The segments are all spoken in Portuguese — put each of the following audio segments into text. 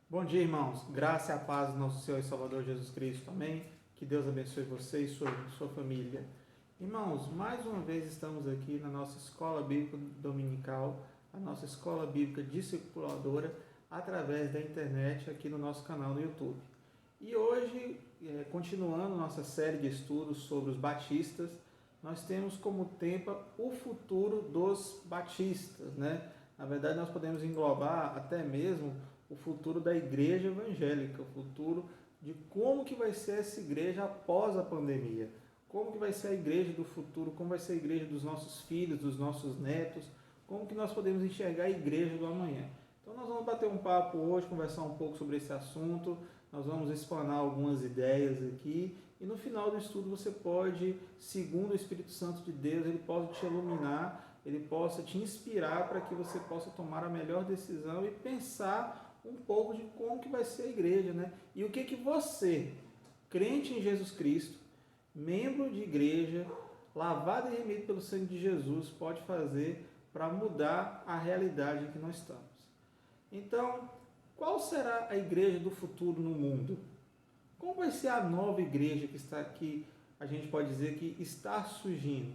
Bom dia, irmãos. Graça e a paz do nosso Senhor e Salvador Jesus Cristo. Amém. Que Deus abençoe você e sua família. Irmãos, mais uma vez estamos aqui na nossa escola bíblica dominical, a nossa escola bíblica discipuladora, através da internet, aqui no nosso canal no YouTube. E hoje, continuando nossa série de estudos sobre os batistas, nós temos como tema o futuro dos batistas, né? Na verdade, nós podemos englobar até mesmo o futuro da igreja evangélica, o futuro de como que vai ser essa igreja após a pandemia, como que vai ser a igreja do futuro, como vai ser a igreja dos nossos filhos, dos nossos netos, como que nós podemos enxergar a igreja do amanhã. Então nós vamos bater um papo hoje, conversar um pouco sobre esse assunto, nós vamos explanar algumas ideias aqui e no final do estudo você pode, segundo o Espírito Santo de Deus, ele pode te iluminar, ele possa te inspirar para que você possa tomar a melhor decisão e pensar um pouco de como que vai ser a igreja, né? E o que que você, crente em Jesus Cristo, membro de igreja, lavado e remido pelo sangue de Jesus, pode fazer para mudar a realidade em que nós estamos. Então, qual será a igreja do futuro no mundo? Como vai ser a nova igreja que está aqui, a gente pode dizer que está surgindo?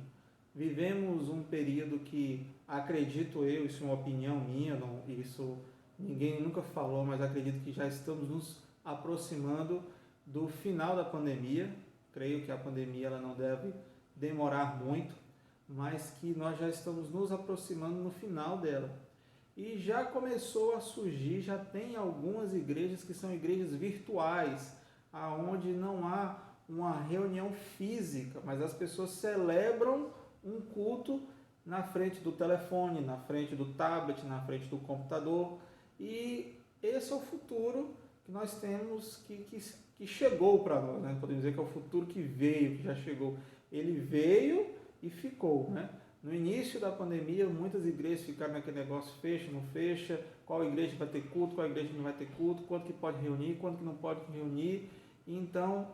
Vivemos um período que, acredito eu, isso é uma opinião minha, não, isso ninguém nunca falou, mas acredito que já estamos nos aproximando do final da pandemia. Creio que a pandemia ela não deve demorar muito, mas que nós já estamos nos aproximando no final dela. E já começou a surgir, já tem algumas igrejas que são igrejas virtuais, aonde não há uma reunião física, mas as pessoas celebram um culto na frente do telefone, na frente do tablet, na frente do computador. E esse é o futuro que nós temos, que chegou para nós, né? Podemos dizer que é o futuro que veio, que já chegou. Ele veio e ficou, né? No início da pandemia, muitas igrejas ficaram naquele negócio, fecha, não fecha, qual igreja vai ter culto, qual igreja não vai ter culto, quanto que pode reunir, quanto que não pode reunir. Então,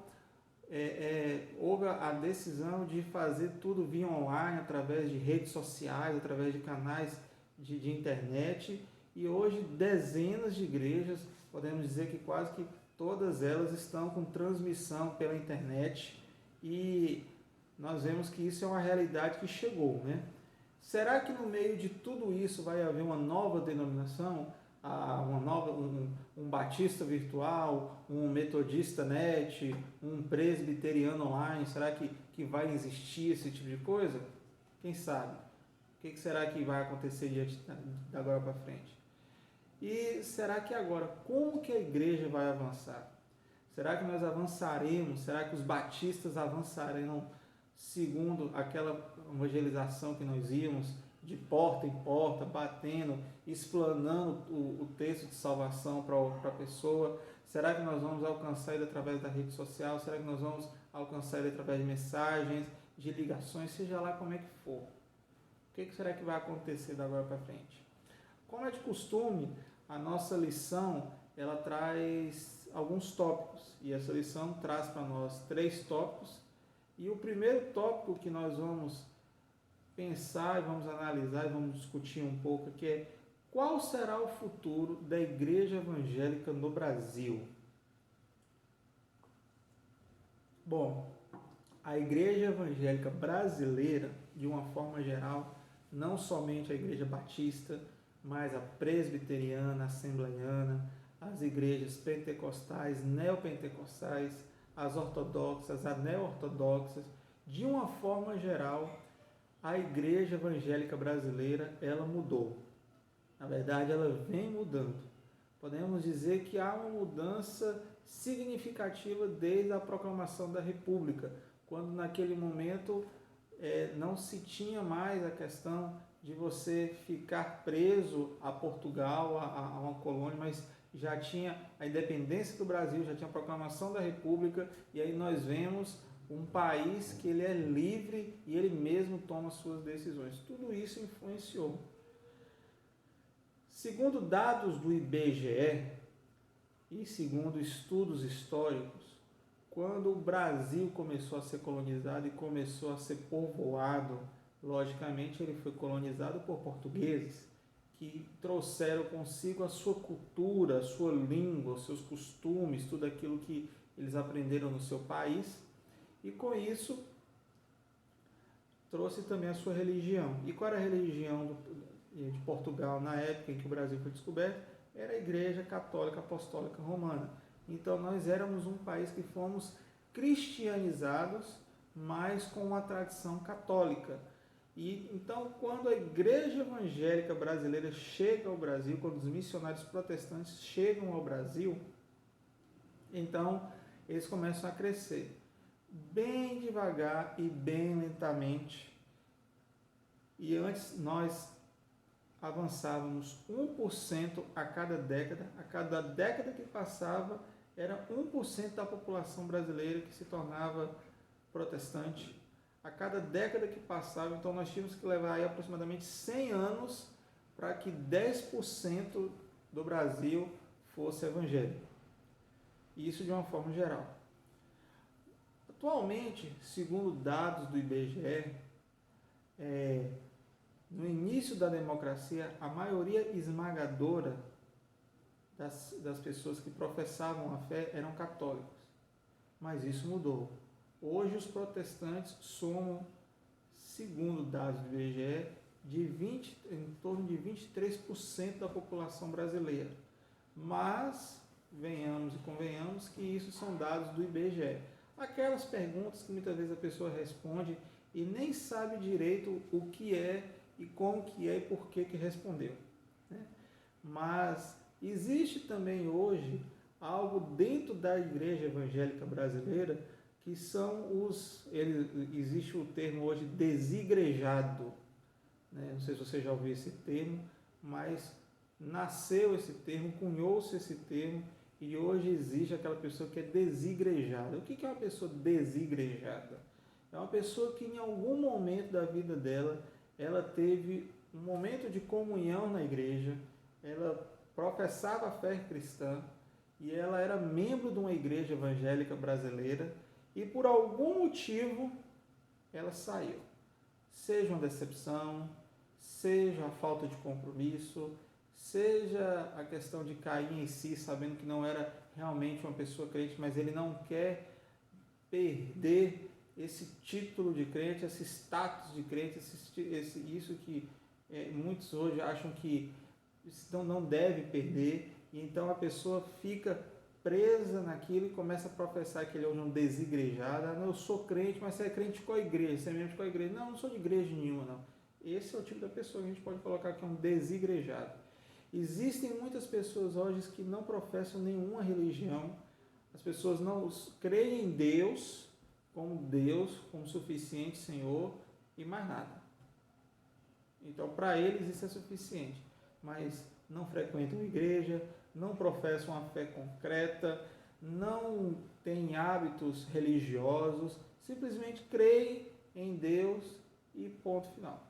houve a decisão de fazer tudo via online, através de redes sociais, através de canais de internet. E hoje, dezenas de igrejas, podemos dizer que quase que todas elas estão com transmissão pela internet. E nós vemos que isso é uma realidade que chegou, né? Será que no meio de tudo isso vai haver uma nova denominação, um batista virtual, um metodista net, um presbiteriano online? Será que vai existir esse tipo de coisa? Quem sabe? O que será que vai acontecer de agora para frente? E será que agora, como que a igreja vai avançar? Será que nós avançaremos? Será que os batistas avançarão segundo aquela evangelização que nós íamos, de porta em porta, batendo, explanando o texto de salvação para a pessoa? Será que nós vamos alcançar ele através da rede social? Será que nós vamos alcançar ele através de mensagens, de ligações, seja lá como é que for? O que será que vai acontecer da agora para frente? Como é de costume, a nossa lição ela traz alguns tópicos, e essa lição traz para nós 3 tópicos. E o primeiro tópico que nós vamos pensar, vamos analisar e vamos discutir um pouco aqui é: qual será o futuro da igreja evangélica no Brasil? Bom, a igreja evangélica brasileira, de uma forma geral, não somente a igreja batista, mas a presbiteriana, a assembleiana, as igrejas pentecostais, neopentecostais, as ortodoxas, as neo-ortodoxas, de uma forma geral, a igreja evangélica brasileira, ela mudou. Na verdade, ela vem mudando. Podemos dizer que há uma mudança significativa desde a proclamação da República, quando naquele momento não se tinha mais a questão de você ficar preso a Portugal, a uma colônia, mas já tinha a independência do Brasil, já tinha a proclamação da República, e aí nós vemos um país que ele é livre e ele mesmo toma suas decisões. Tudo isso influenciou. Segundo dados do IBGE e segundo estudos históricos, quando o Brasil começou a ser colonizado e começou a ser povoado, logicamente ele foi colonizado por portugueses, que trouxeram consigo a sua cultura, a sua língua, os seus costumes, tudo aquilo que eles aprenderam no seu país, e com isso trouxe também a sua religião. E qual era a religião de Portugal na época em que o Brasil foi descoberto? Era a Igreja Católica Apostólica Romana. Então nós éramos um país que fomos cristianizados, mas com uma tradição católica. E então, quando a Igreja Evangélica Brasileira chega ao Brasil, quando os missionários protestantes chegam ao Brasil, então eles começam a crescer bem devagar e bem lentamente. E antes nós avançávamos 1% a cada década que passava era 1% da população brasileira que se tornava protestante. A cada década que passava, então nós tínhamos que levar aí aproximadamente 100 anos para que 10% do Brasil fosse evangélico. Isso de uma forma geral. Atualmente, segundo dados do IBGE, no início da democracia, a maioria esmagadora das pessoas que professavam a fé eram católicos. Mas isso mudou. Hoje os protestantes somam, segundo dados do IBGE, em torno de 23% da população brasileira. Mas, venhamos e convenhamos que isso são dados do IBGE. Aquelas perguntas que muitas vezes a pessoa responde e nem sabe direito o que é e como que é e por que respondeu, né? Mas existe também hoje algo dentro da Igreja Evangélica Brasileira que são existe o termo hoje desigrejado, né? Não sei se você já ouviu esse termo, mas nasceu esse termo, cunhou-se esse termo e hoje existe aquela pessoa que é desigrejada. O que é uma pessoa desigrejada? É uma pessoa que em algum momento da vida dela, ela teve um momento de comunhão na igreja, ela professava a fé cristã e ela era membro de uma igreja evangélica brasileira e por algum motivo ela saiu. Seja uma decepção, seja a falta de compromisso, seja a questão de cair em si, sabendo que não era realmente uma pessoa crente, mas ele não quer perder esse título de crente, esse status de crente, isso que muitos hoje acham que não deve perder, e então a pessoa fica presa naquilo e começa a professar que ele é um desigrejado. Eu sou crente, mas você é crente de qual igreja? Você é membro de qual igreja? Não sou de igreja nenhuma, não. Esse é o tipo da pessoa que a gente pode colocar que é um desigrejado. Existem muitas pessoas hoje que não professam nenhuma religião, as pessoas não creem em Deus, como suficiente Senhor e mais nada. Então, para eles isso é suficiente, mas não frequentam igreja, não professam a fé concreta, não têm hábitos religiosos, simplesmente creem em Deus e ponto final.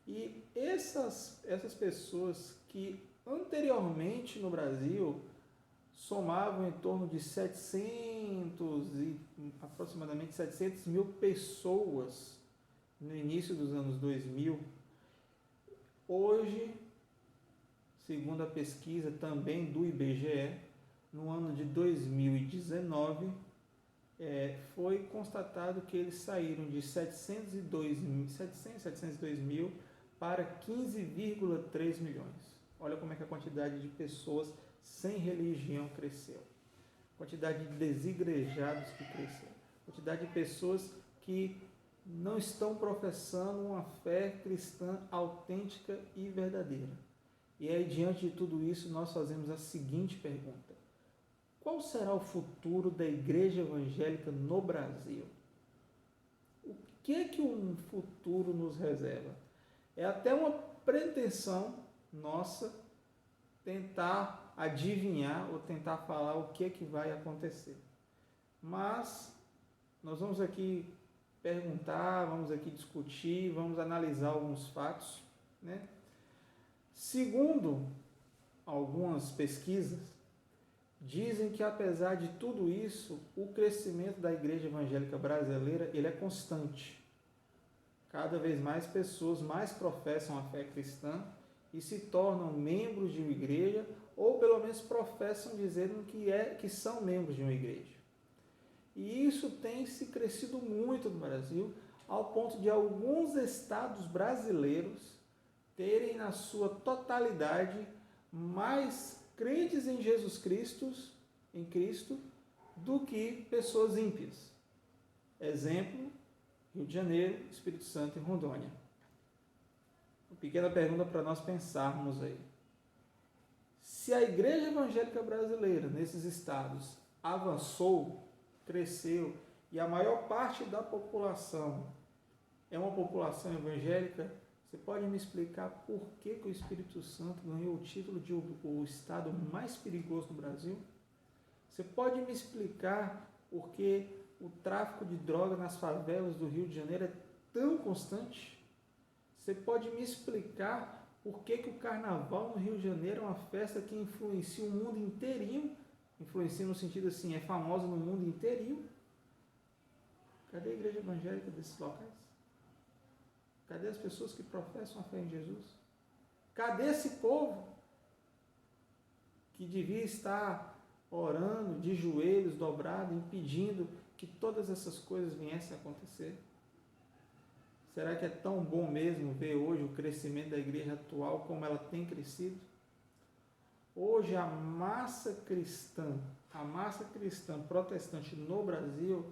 E essas pessoas que anteriormente no Brasil somavam em torno de aproximadamente 700 mil pessoas no início dos anos 2000. Hoje, segundo a pesquisa também do IBGE, no ano de 2019, foi constatado que eles saíram de 702 mil para 15,3 milhões. Olha como é que a quantidade de pessoas sem religião cresceu. Quantidade de desigrejados que cresceu. Quantidade de pessoas que não estão professando uma fé cristã autêntica e verdadeira. E aí, diante de tudo isso, nós fazemos a seguinte pergunta: qual será o futuro da igreja evangélica no Brasil? O que um futuro nos reserva? É até uma pretensão nossa tentar adivinhar ou tentar falar o que vai acontecer. Mas nós vamos aqui perguntar, vamos aqui discutir, vamos analisar alguns fatos, né? Segundo algumas pesquisas, dizem que apesar de tudo isso, o crescimento da igreja evangélica brasileira ele é constante. Cada vez mais pessoas mais professam a fé cristã e se tornam membros de uma igreja, ou pelo menos professam dizendo que são membros de uma igreja. E isso tem se crescido muito no Brasil, ao ponto de alguns estados brasileiros terem na sua totalidade mais crentes em Jesus Cristo, do que pessoas ímpias. Exemplo, Rio de Janeiro, Espírito Santo e Rondônia. Uma pequena pergunta para nós pensarmos aí. Se a igreja evangélica brasileira nesses estados avançou, cresceu, e a maior parte da população é uma população evangélica, você pode me explicar por que o Espírito Santo ganhou o título de o estado mais perigoso do Brasil? Você pode me explicar por que o tráfico de drogas nas favelas do Rio de Janeiro é tão constante? Você pode me explicar por que o carnaval no Rio de Janeiro é uma festa que influencia o mundo inteirinho? Influencia no sentido assim, é famosa no mundo inteirinho? Cadê a igreja evangélica desses locais? Cadê as pessoas que professam a fé em Jesus? Cadê esse povo que devia estar orando de joelhos dobrados, impedindo que todas essas coisas viessem a acontecer? Será que é tão bom mesmo ver hoje o crescimento da igreja atual como ela tem crescido? Hoje a massa cristã protestante no Brasil,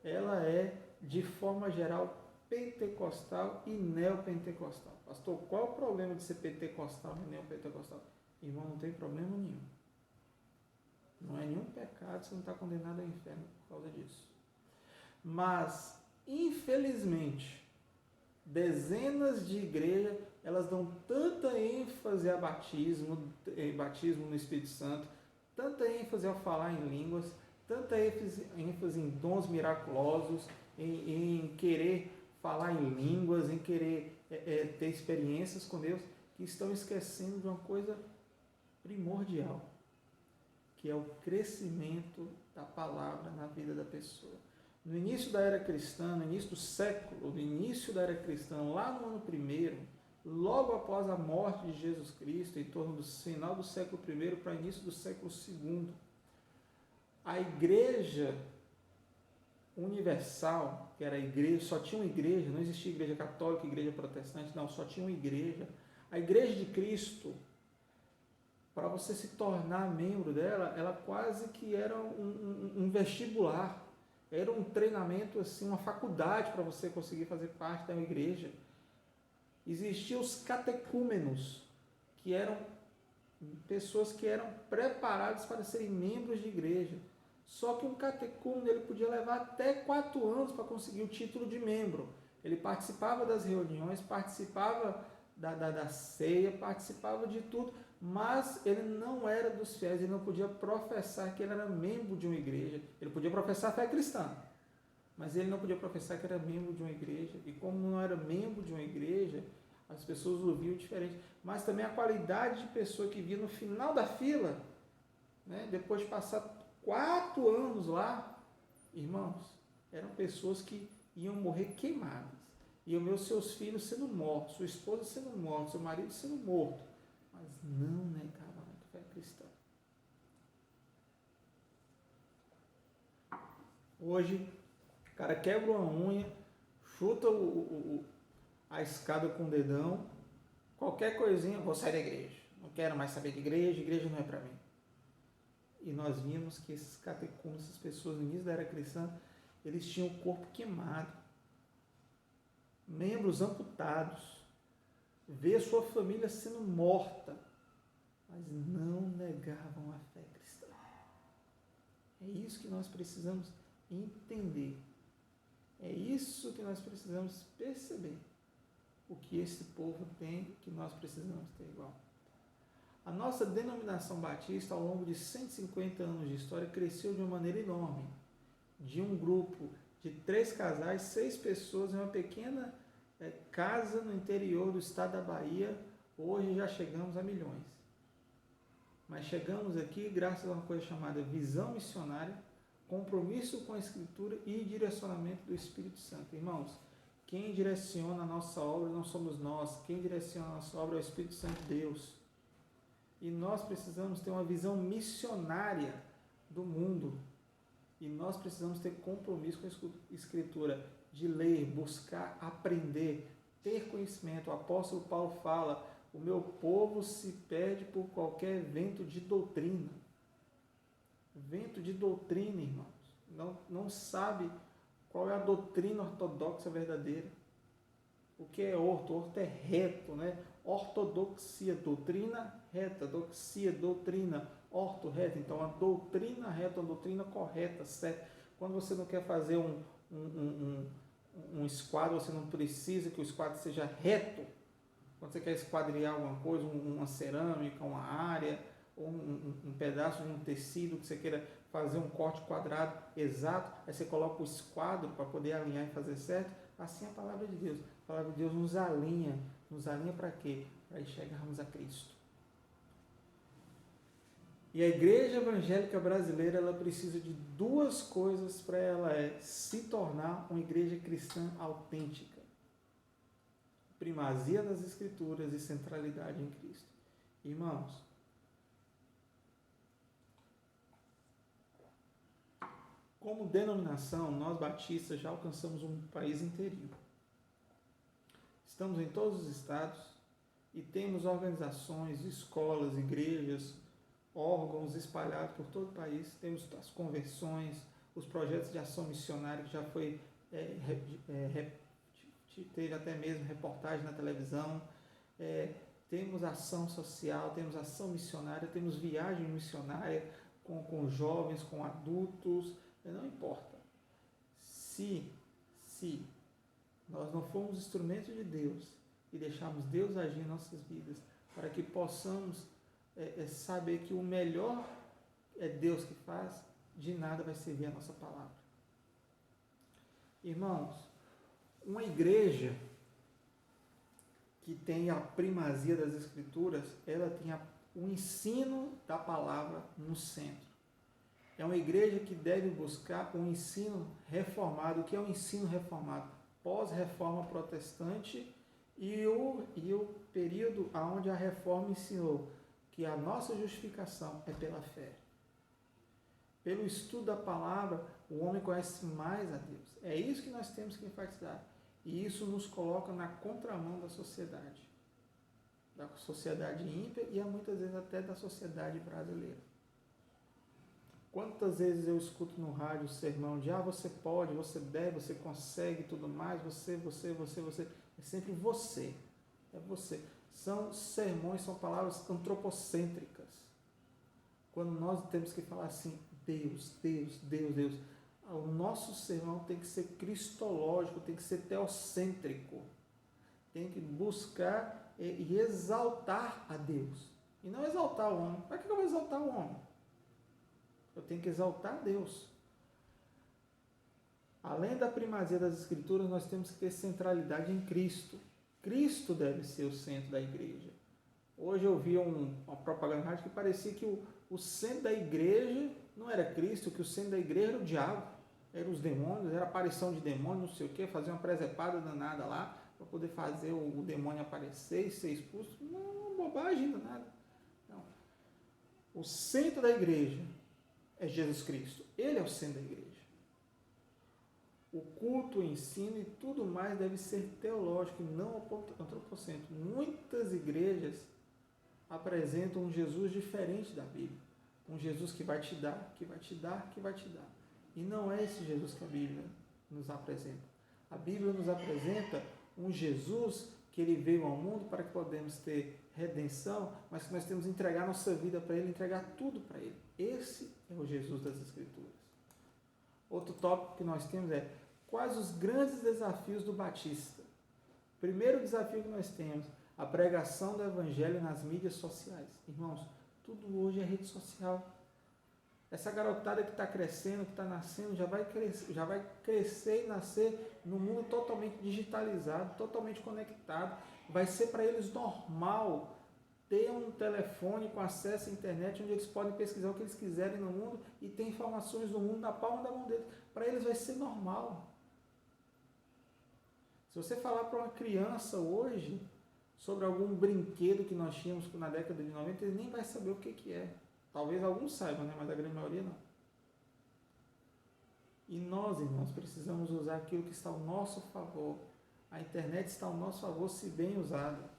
ela é, de forma geral, pentecostal e neopentecostal. Pastor, qual é o problema de ser pentecostal e neopentecostal? Irmão, não tem problema nenhum. Não é nenhum pecado, você não está condenado ao inferno por causa disso. Mas, infelizmente, dezenas de igrejas, elas dão tanta ênfase a batismo no Espírito Santo, tanta ênfase ao falar em línguas, tanta ênfase em dons miraculosos, em querer falar em línguas, em querer ter experiências com Deus, que estão esquecendo de uma coisa primordial, que é o crescimento da palavra na vida da pessoa. No início da era cristã, no início do século, no início da era cristã, lá no ano 1º, logo após a morte de Jesus Cristo, em torno do final do século I para o início do século II, a igreja universal, que era a igreja, só tinha uma igreja, não existia igreja católica, igreja protestante, não, só tinha uma igreja. A igreja de Cristo, para você se tornar membro dela, ela quase que era um vestibular, era um treinamento, assim, uma faculdade para você conseguir fazer parte da igreja. Existiam os catecúmenos, que eram pessoas que eram preparadas para serem membros de igreja. Só que um catecúmeno ele podia levar até 4 anos para conseguir o título de membro. Ele participava das reuniões, participava da ceia, participava de tudo, mas ele não era dos fiéis, ele não podia professar que ele era membro de uma igreja. Ele podia professar a fé cristã, mas ele não podia professar que era membro de uma igreja. E como não era membro de uma igreja, as pessoas o viam diferente. Mas também a qualidade de pessoa que via no final da fila, né, depois de passar 4 anos lá, irmãos, eram pessoas que iam morrer queimadas. Iam ver os seus filhos sendo mortos, sua esposa sendo morta, seu marido sendo morto, mas não negavam a fé cristã. Hoje, o cara quebra uma unha, chuta a escada com o dedão, qualquer coisinha, vou sair da igreja, não quero mais saber de igreja, igreja não é para mim. E nós vimos que esses catecúmenos, essas pessoas no início da era cristã, eles tinham o corpo queimado, membros amputados, ver sua família sendo morta, mas não negavam a fé cristã. É isso que nós precisamos entender. É isso que nós precisamos perceber. O que esse povo tem, que nós precisamos ter igual. A nossa denominação batista, ao longo de 150 anos de história, cresceu de uma maneira enorme. De um grupo de 3 casais, 6 pessoas, em uma pequena casa no interior do estado da Bahia, hoje já chegamos a milhões. Mas chegamos aqui graças a uma coisa chamada visão missionária, compromisso com a Escritura e direcionamento do Espírito Santo. Irmãos, Quem direciona a nossa obra não somos nós. Quem direciona a nossa obra é o Espírito Santo de Deus. E nós precisamos ter uma visão missionária do mundo. E nós precisamos ter compromisso com a Escritura, de ler, buscar, aprender, ter conhecimento. O apóstolo Paulo fala: o meu povo se perde por qualquer vento de doutrina. Vento de doutrina, irmãos. Não sabe qual é a doutrina ortodoxa verdadeira. O que é orto? Orto é reto, né? Ortodoxia, doutrina reta, doxia, doutrina, orto, reto. Então, a doutrina reta, a doutrina correta, certo? Quando você não quer fazer um esquadro, você não precisa que o esquadro seja reto. Quando você quer esquadriar alguma coisa, uma cerâmica, uma área, ou um pedaço de um tecido que você queira fazer um corte quadrado exato, aí você coloca o esquadro para poder alinhar e fazer certo. Assim é a palavra de Deus. A palavra de Deus nos alinha para quê? Para enxergarmos a Cristo. E a igreja evangélica brasileira, ela precisa de duas coisas para ela se tornar uma igreja cristã autêntica: primazia das Escrituras e centralidade em Cristo. Irmãos, como denominação, nós batistas já alcançamos um país inteirinho. Estamos em todos os estados e temos organizações, escolas, igrejas, órgãos espalhados por todo o país. Temos as convenções, os projetos de ação missionária, que já foi, teve até mesmo reportagem na televisão. Temos ação social, temos ação missionária, temos viagem missionária com jovens, com adultos. Não importa. Se nós não formos instrumentos de Deus e deixarmos Deus agir em nossas vidas, para que possamos saber que o melhor é Deus que faz, de nada vai servir a nossa palavra. Irmãos, uma igreja que tem a primazia das Escrituras, ela tem o ensino da palavra no centro. É uma igreja que deve buscar um ensino reformado. O que é um ensino reformado? Pós-reforma protestante e o período onde a reforma ensinou que a nossa justificação é pela fé. Pelo estudo da palavra, o homem conhece mais a Deus. É isso que nós temos que enfatizar. E isso nos coloca na contramão da sociedade ímpia e muitas vezes até da sociedade brasileira. Quantas vezes eu escuto no rádio o sermão de você pode, você deve, você consegue, tudo mais, você. É sempre você. É você. São sermões, são palavras antropocêntricas. Quando nós temos que falar assim, Deus. O nosso sermão tem que ser cristológico, tem que ser teocêntrico. Tem que buscar e exaltar a Deus. E não exaltar o homem. Para que eu vou exaltar o homem? Eu tenho que exaltar Deus. Além da primazia das Escrituras, nós temos que ter centralidade em Cristo. Cristo deve ser o centro da igreja. Hoje eu vi uma propaganda rádio que parecia que o centro da igreja não era Cristo, que o centro da igreja era o diabo, eram os demônios, era a aparição de demônios, não sei o quê, fazer uma presepada danada lá, para poder fazer o demônio aparecer e ser expulso. Não, bobagem danada. Não. O centro da igreja é Jesus Cristo. Ele é o centro da igreja. O culto, o ensino e tudo mais deve ser teológico e não antropocêntrico. Muitas igrejas apresentam um Jesus diferente da Bíblia. Um Jesus que vai te dar, que vai te dar, que vai te dar. E não é esse Jesus que a Bíblia nos apresenta. A Bíblia nos apresenta um Jesus que ele veio ao mundo para que podemos ter redenção, mas que nós temos que entregar nossa vida para ele, entregar tudo para ele. Esse é o Jesus das Escrituras. Outro tópico que nós temos é quais os grandes desafios do batista. Primeiro desafio que nós temos, a pregação do evangelho nas mídias sociais. Irmãos, tudo hoje é rede social. Essa garotada que está crescendo, que está nascendo, já vai crescer e nascer num mundo totalmente digitalizado, totalmente conectado. Vai ser para eles normal ter um telefone com acesso à internet, onde eles podem pesquisar o que eles quiserem no mundo e ter informações do mundo na palma da mão deles. Para eles vai ser normal. você falar para uma criança hoje sobre algum brinquedo que nós tínhamos na década de 90, ele nem vai saber o que é. Talvez alguns saibam, né? Mas a grande maioria não. E nós, irmãos, precisamos usar aquilo que está ao nosso favor. A internet está ao nosso favor se bem usada.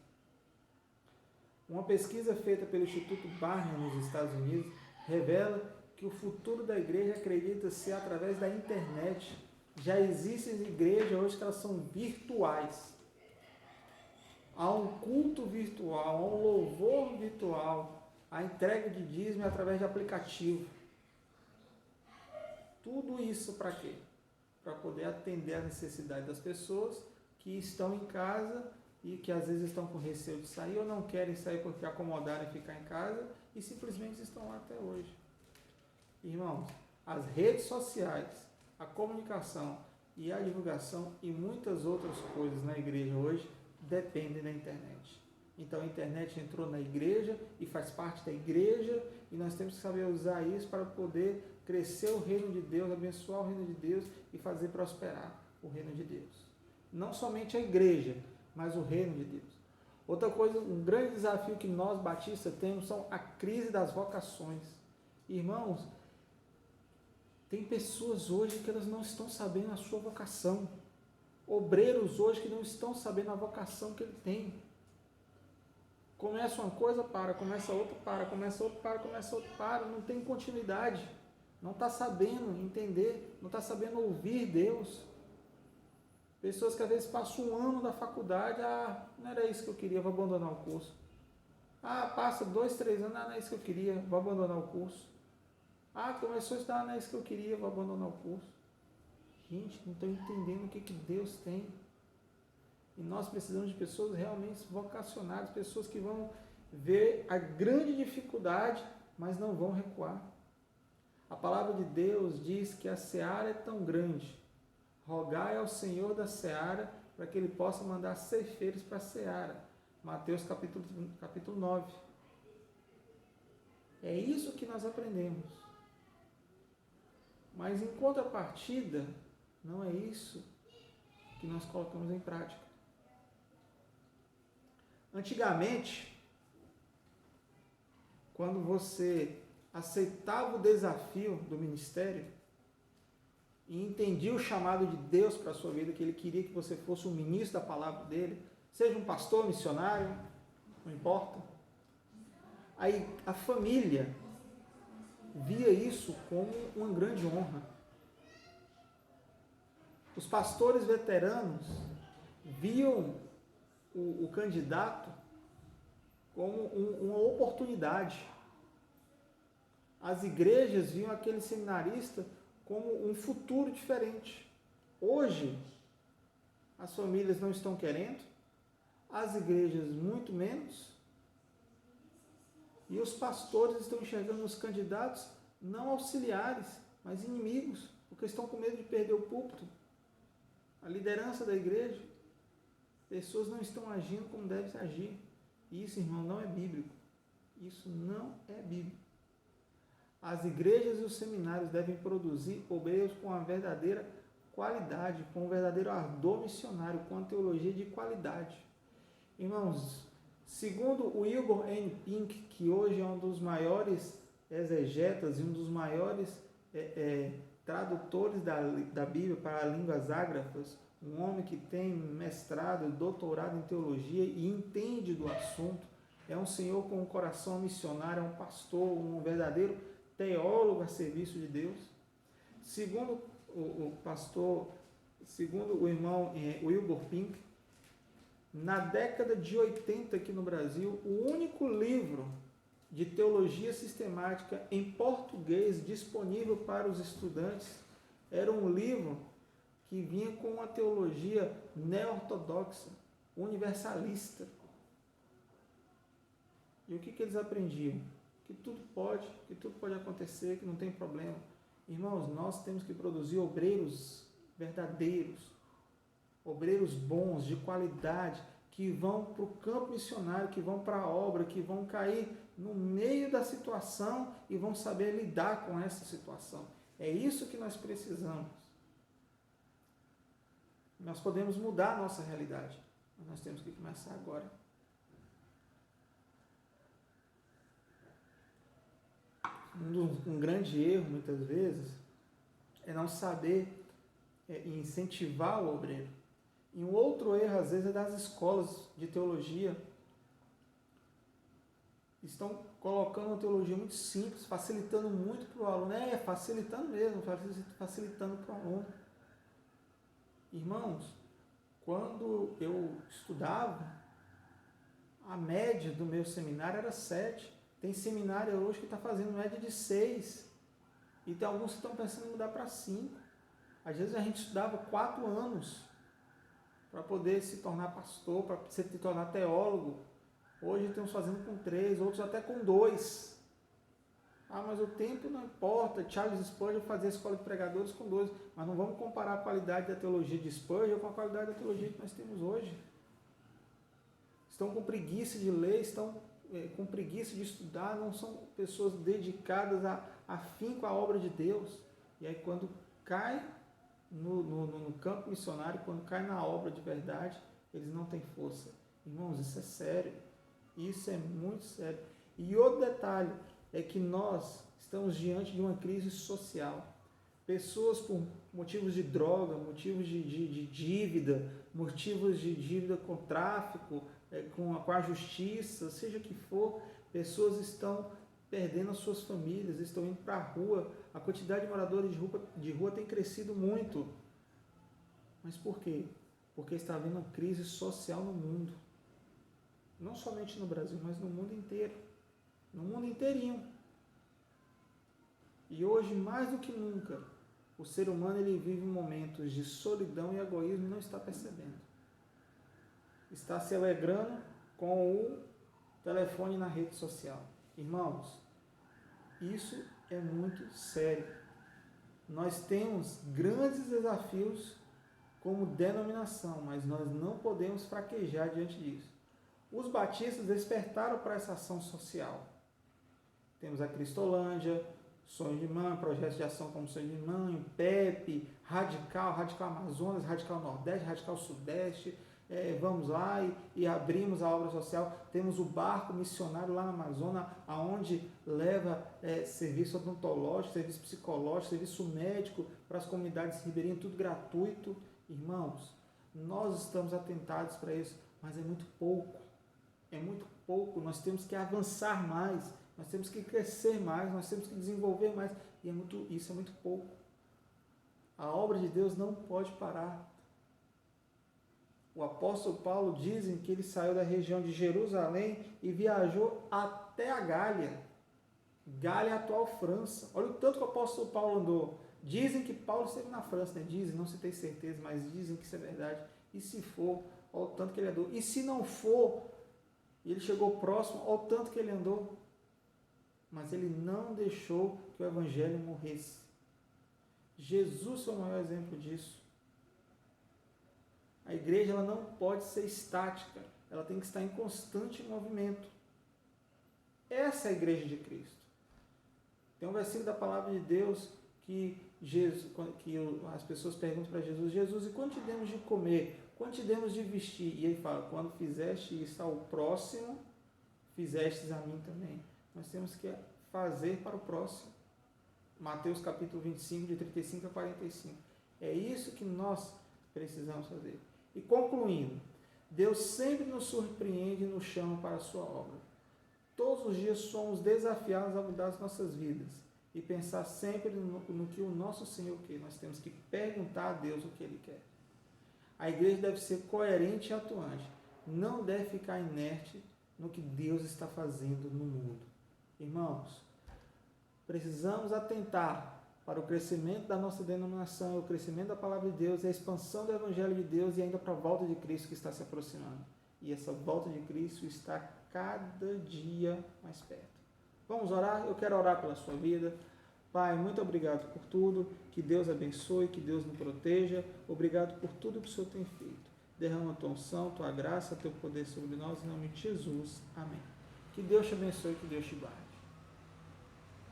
Uma pesquisa feita pelo Instituto Barnum nos Estados Unidos revela que o futuro da igreja acredita ser através da internet. Já existem igrejas hoje que elas são virtuais. Há um culto virtual, há um louvor virtual, a entrega de dízimo através de aplicativo. Tudo isso para quê? Para poder atender a necessidade das pessoas que estão em casa e que às vezes estão com receio de sair ou não querem sair porque acomodaram e ficar em casa e simplesmente estão lá até hoje. Irmãos, as redes sociais, a comunicação e a divulgação e muitas outras coisas na igreja hoje dependem da internet. Então a internet entrou na igreja e faz parte da igreja e nós temos que saber usar isso para poder crescer o reino de Deus, abençoar o reino de Deus e fazer prosperar o reino de Deus. Não somente a igreja, mas o reino de Deus. Outra coisa, um grande desafio que nós batistas temos são a crise das vocações. Irmãos, tem pessoas hoje que elas não estão sabendo a sua vocação. Obreiros hoje que não estão sabendo a vocação que ele tem. Começa uma coisa, começa outra, começa outra, não tem continuidade. Não está sabendo entender, não está sabendo ouvir Deus. Pessoas que às vezes passam um ano da faculdade, não era isso que eu queria, vou abandonar o curso. Passa 2, 3 anos, não é isso que eu queria, vou abandonar o curso. Começou a estudar, não é isso que eu queria, vou abandonar o curso. Gente, não estou entendendo o que Deus tem. E nós precisamos de pessoas realmente vocacionadas, pessoas que vão ver a grande dificuldade, mas não vão recuar. A palavra de Deus diz que a seara é tão grande. Rogai ao Senhor da seara para que Ele possa mandar ceifeiros para a seara. Mateus capítulo 9. É isso que nós aprendemos. Mas em contrapartida, não é isso que nós colocamos em prática. Antigamente, quando você aceitava o desafio do ministério e entendia o chamado de Deus para a sua vida, que Ele queria que você fosse um ministro da palavra dEle, seja um pastor, missionário, não importa. Aí a família via isso como uma grande honra. Os pastores veteranos viam o candidato como uma oportunidade. As igrejas viam aquele seminarista como um futuro diferente. Hoje, as famílias não estão querendo, as igrejas muito menos, e os pastores estão enxergando os candidatos não auxiliares, mas inimigos, porque estão com medo de perder o púlpito, a liderança da igreja. Pessoas não estão agindo como devem agir. E isso, irmão, não é bíblico. Isso não é bíblico. As igrejas e os seminários devem produzir obreiros com a verdadeira qualidade, com um verdadeiro ardor missionário, com a teologia de qualidade. Irmãos, segundo o Wilbur N. Pink, que hoje é um dos maiores exegetas e um dos maiores tradutores da Bíblia para línguas ágrafas, um homem que tem mestrado, doutorado em teologia e entende do assunto, é um senhor com um coração missionário, é um pastor, um verdadeiro teólogo a serviço de Deus. Segundo o irmão Wilbur Pink, na década de 80 aqui no Brasil, o único livro de teologia sistemática em português disponível para os estudantes era um livro que vinha com uma teologia neo-ortodoxa, universalista. E o que eles aprendiam? Que tudo pode acontecer, que não tem problema. Irmãos, nós temos que produzir obreiros verdadeiros, obreiros bons, de qualidade, que vão para o campo missionário, que vão para a obra, que vão cair no meio da situação e vão saber lidar com essa situação. É isso que nós precisamos. Nós podemos mudar a nossa realidade, mas nós temos que começar agora. Um grande erro, muitas vezes, é não saber incentivar o obreiro. E um outro erro, às vezes, é das escolas de teologia. Estão colocando uma teologia muito simples, facilitando muito para o aluno. Facilitando mesmo, facilitando para o aluno. Irmãos, quando eu estudava, a média do meu seminário era 7. Tem seminário hoje que está fazendo média de 6. E tem alguns que estão pensando em mudar para 5. Às vezes a gente estudava 4 anos para poder se tornar pastor, para se tornar teólogo. Hoje estamos fazendo com 3, outros até com 2. Mas o tempo não importa. Charles Spurgeon fazia a escola de pregadores com 2. Mas não vamos comparar a qualidade da teologia de Spurgeon com a qualidade da teologia que nós temos hoje. Estão com preguiça de ler, estão com preguiça de estudar, não são pessoas dedicadas a fim com a obra de Deus. E aí quando cai no campo missionário, quando cai na obra de verdade, eles não têm força. Irmãos, isso é sério. Isso é muito sério. E outro detalhe é que nós estamos diante de uma crise social. Pessoas por motivos de droga, motivos de dívida, motivos de dívida com tráfico, com a justiça, seja o que for, pessoas estão perdendo as suas famílias, estão indo para a rua. A quantidade de moradores de rua tem crescido muito. Mas por quê? Porque está havendo uma crise social no mundo. Não somente no Brasil, mas no mundo inteiro. No mundo inteirinho. E hoje, mais do que nunca, o ser humano ele vive momentos de solidão e egoísmo e não está percebendo. Está se alegrando com o telefone na rede social. Irmãos, isso é muito sério. Nós temos grandes desafios como denominação, mas nós não podemos fraquejar diante disso. Os batistas despertaram para essa ação social. Temos a Cristolândia, Sonho de Mãe, projetos de ação como Sonho de Mãe, o PEP, Radical Amazonas, Radical Nordeste, Radical Sudeste. Vamos lá e abrimos a obra social. Temos o barco missionário lá na Amazônia, aonde leva serviço odontológico, serviço psicológico, serviço médico para as comunidades ribeirinhas, tudo gratuito. Irmãos, nós estamos atentados para isso, mas é muito pouco. É muito pouco. Nós temos que avançar mais, nós temos que crescer mais, nós temos que desenvolver mais. E isso é muito pouco. A obra de Deus não pode parar. O apóstolo Paulo dizem que ele saiu da região de Jerusalém e viajou até a Gália. Gália é a atual França. Olha o tanto que o apóstolo Paulo andou. Dizem que Paulo esteve na França, né? Dizem, não se tem certeza, mas dizem que isso é verdade. E se for, olha o tanto que ele andou. E se não for, ele chegou próximo, olha o tanto que ele andou. Mas ele não deixou que o evangelho morresse. Jesus foi o maior exemplo disso. A igreja ela não pode ser estática, ela tem que estar em constante movimento. Essa é a igreja de Cristo. Tem um versículo da palavra de Deus que as pessoas perguntam para Jesus: Jesus, e quanto te demos de comer? Quanto te demos de vestir? E ele fala: quando fizeste isso ao próximo, fizestes a mim também. Nós temos que fazer para o próximo. Mateus capítulo 25, de 35 a 45. É isso que nós precisamos fazer. E concluindo, Deus sempre nos surpreende e nos chama para a sua obra. Todos os dias somos desafiados a mudar as nossas vidas e pensar sempre no que o nosso Senhor quer. Nós temos que perguntar a Deus o que Ele quer. A igreja deve ser coerente e atuante. Não deve ficar inerte no que Deus está fazendo no mundo. Irmãos, precisamos atentar para o crescimento da nossa denominação, o crescimento da palavra de Deus, a expansão do Evangelho de Deus e ainda para a volta de Cristo que está se aproximando. E essa volta de Cristo está cada dia mais perto. Vamos orar? Eu quero orar pela sua vida. Pai, muito obrigado por tudo. Que Deus abençoe, que Deus nos proteja. Obrigado por tudo que o Senhor tem feito. Derrama a tua unção, tua graça, teu poder sobre nós, em nome de Jesus. Amém. Que Deus te abençoe, que Deus te guarde.